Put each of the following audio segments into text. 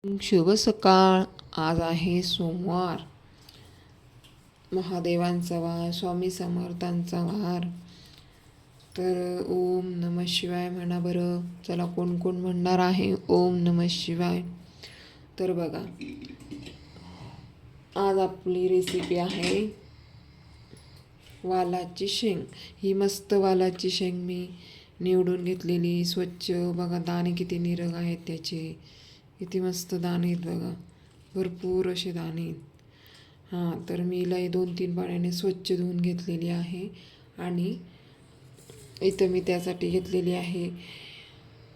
शुभ सकाळ. आज आहे सोमवार, महादेवांचा वार, स्वामी समर्थांचा वार. तर ओम नमः शिवाय म्हणा बरं. चला, कोण कोण म्हणणार आहे ओम नमः शिवाय. तर बघा, आज आपली रेसिपी आहे वालाची शेंग. ही मस्त वालाची शेंग मी निवडून घेतलेली, स्वच्छ. बघा दाणे किती निरग आहेत त्याचे, किती मस्त दाणे आहेत बघा, भरपूर असे दाणे आहेत. तर मी हिला 2-3 पाण्याने स्वच्छ धुवून घेतलेली आहे. आणि इथं मी त्यासाठी घेतलेली आहे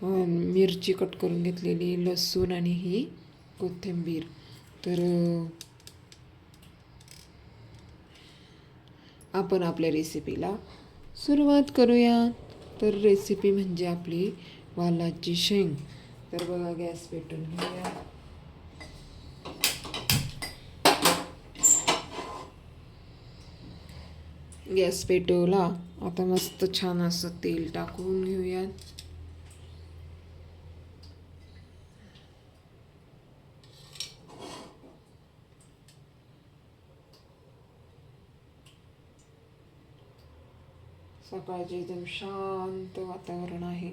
मिरची कट करून घेतलेली, लसूण आणि ही कोथिंबीर. तर आपण आपल्या रेसिपीला सुरुवात करूया. तर रेसिपी म्हणजे आपली वालाची शेंग. तर बघा, गॅस पेटवून घेऊया. गॅस पेटवला. आता मस्त छान असं तेल टाकून घेऊया. सकाळचे एकदम शांत वातावरण आहे.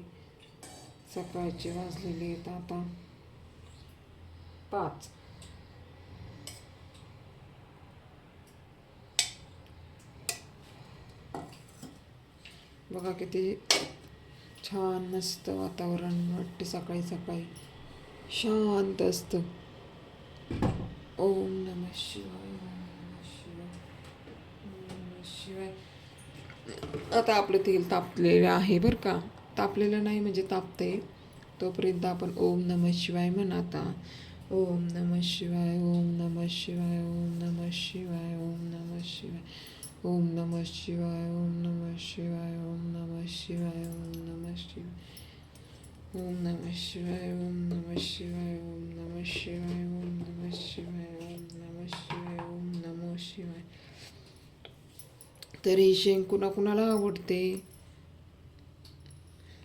सकाळचे वाजलेले आहेत आता 5. बघा किती छान मस्त वातावरण वाटते. सकाळी सकाळी शांत असतं. ओम नमः शिवाय, ओम नमः शिवाय, ओम नमः शिवाय. आता आपलं तेल तापलेलं आहे बरं का. तापलेलं नाही म्हणजे तापते, तोपर्यंत आपण ओम नमः शिवाय म्हणा. आता ओम नमः शिवाय, ओम नमः शिवाय, ओम नमः शिवाय, ओम नमः शिवाय, ओम नमः शिवाय, ओम नमः शिवाय, ओम नमः शिवाय, ओम नमः शिवाय, ओम नमः शिवाय, ओम नमः शिवाय, ओम नमः शिवाय, ओम नमः शिवाय, ओम नमः शिवाय, ओम नमः शिवाय. तर ही शेंग कुणाकुणाला आवडते,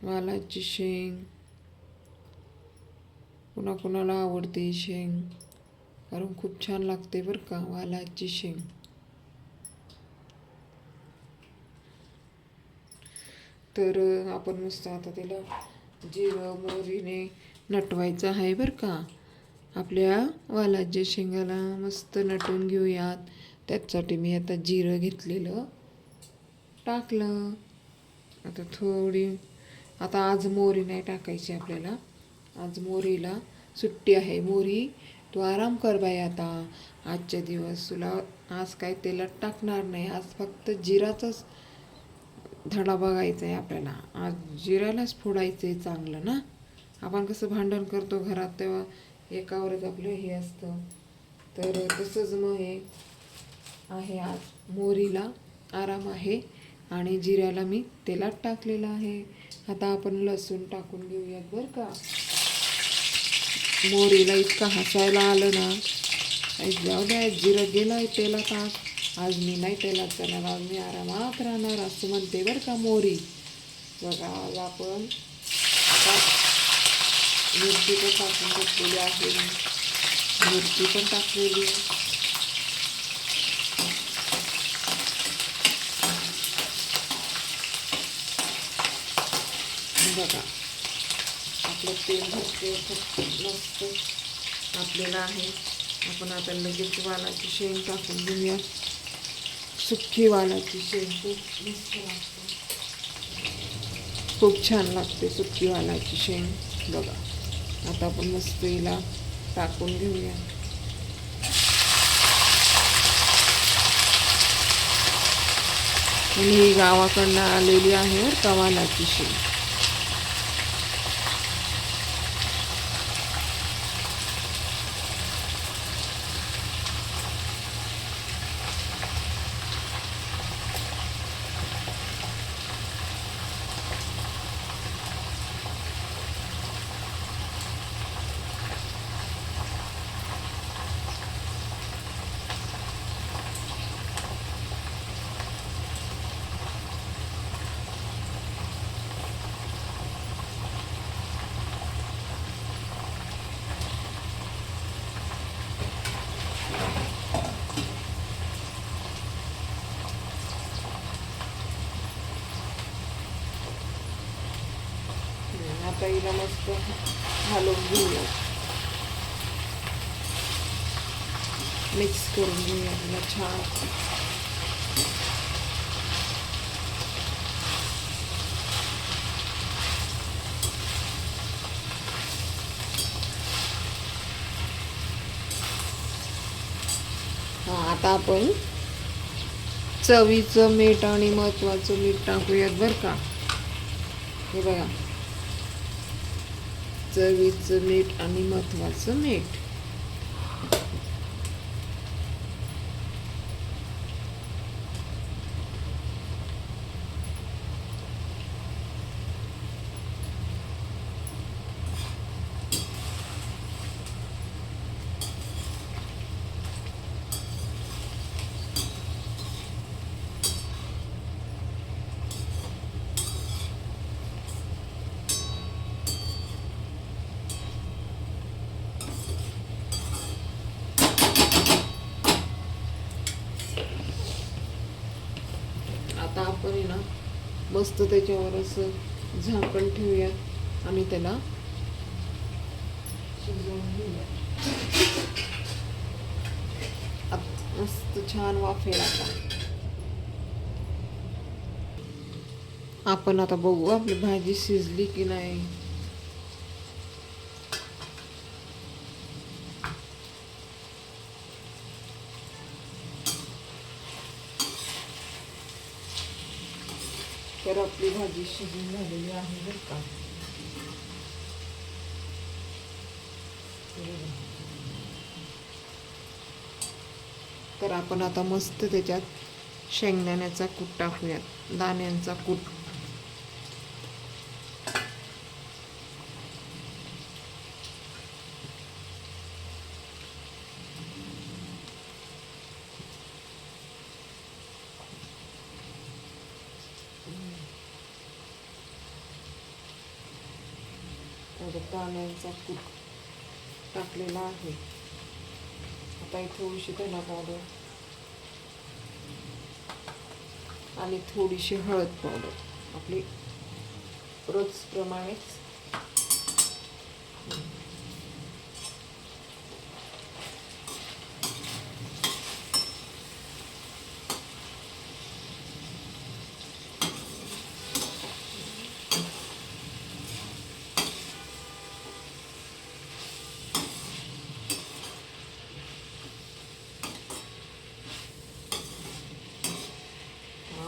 वालाची शेंग. कुणाकुणाला आवडते ही शेंग, कारण खूप छान लागते बरं का वालाची शेंग. तर आपण मस्त आता तिला जिरं मोहरीने नटवायचं आहे बरं का. आपल्या वालाच्या शेंगाला मस्त नटवून घेऊयात. त्याच्यासाठी मी आता जिरं घेतलेलं टाकलं. आता आज मोहरी नाही टाकायची आपल्याला. आज मोहरीला सुट्टी आहे. मोहरी तू आराम कर बाई आता आजच्या दिवस. तुला आज काय तेलात टाकणार नाही. आज फक्त जिराचाच धडा बघायचा आहे आपल्याला. आज जिऱ्यालाच फोडायचं आहे चांगलं ना. आपण कसं भांडण करतो घरात, तेव्हा एकावरच आपलं हे असतं. तर तसंच मग हे आहे. आज मोहरीला आराम आहे आणि जिऱ्याला मी तेलात टाकलेलं आहे. आता आपण लसूण टाकून घेऊयात बरं का. मोहरीला इतका हसायला आलं ना, जाऊ द्या जिरं गेलं आहे तेलात. आज मी नाही तेलात जाणार, आज मी आरामात राहणार असं म्हणते बरं का मोहरी. बघा, आज आपण आता मिरची पण टाकून घेतलेली आहे. मिरची पण टाकलेली. बघा, आपलं तेल खूप मस्त आपल्याला आहे. आपण आता लगेच वालाची शेंग टाकून घेऊया. सुक्की वालाची शेंग खूप मस्त लागते, खूप छान लागते सुक्की वालाची शेंग. बघा, आता आपण मस्त हिला टाकून घेऊया. आणि ही गावाकडनं आलेली आहे बरं का वालाची शेंग. आता हिला मस्त हलवून घेऊया, मिक्स करून घेऊया तिला छान. आता आपण चवीचं मीठ आणि महत्त्वाचं मीठ टाकूयात बरं का. हे बघा, चवीचं मीठ आणि महत्त्वाचं मीठ. आता आपण ना मस्त त्याच्यावर असं झाकण ठेवूया आणि त्याला शिजवून घेऊया. मस्त छान वाफेल. आपण आता बघू आपली भाजी शिजली की नाही. तर आपली भाजी शिजून झालेली आहे बरं का. तर आपण आता मस्त त्याच्यात शेंगदाण्याचा कूट टाकूयात, दाण्यांचा कूट. दाण्यांचा कूट टाकलेला आहे. आता इथे थोडीशी धना पावडर आणि थोडीशी हळद पावडर, आपली रोजप्रमाणेच.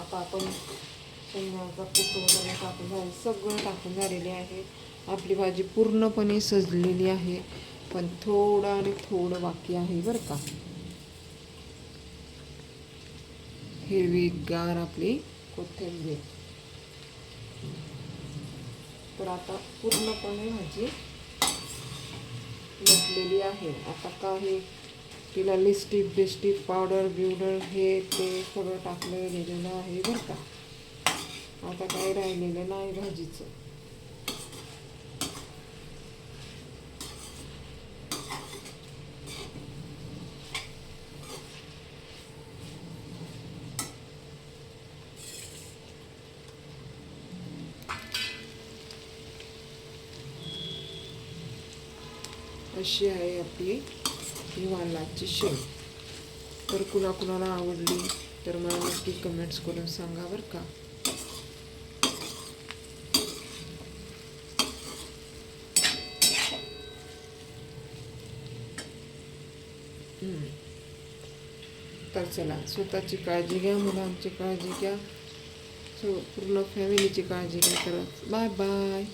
आता आपण शेंगदाण्याचा कूट वगैरे टाकून झाले, सगळं टाकून झालेले आहे. आपली भाजी पूर्णपणे सजलेली आहे, पण थोडं आणि थोडं बाकी आहे बरं का. हिरवीगार आपली कोथिंबीर. तर आता पूर्णपणे भाजी लटलेली आहे. आता काही तिला लिपस्टिक पावडर बिवडर हे ते सगळं टाकलं गेलेलं आहे बरं का. आता काही राहिलेलं नाही भाजीचं. अशी आहे आपली ही वालाची शेंग. तर कुणाकुणाला आवडली तर मला नक्की कमेंट्स करून सांगा बरं का. तर चला, स्वतःची काळजी घ्या, मुलांची काळजी घ्या, पूर्ण फॅमिलीची काळजी घ्या. तर बाय बाय.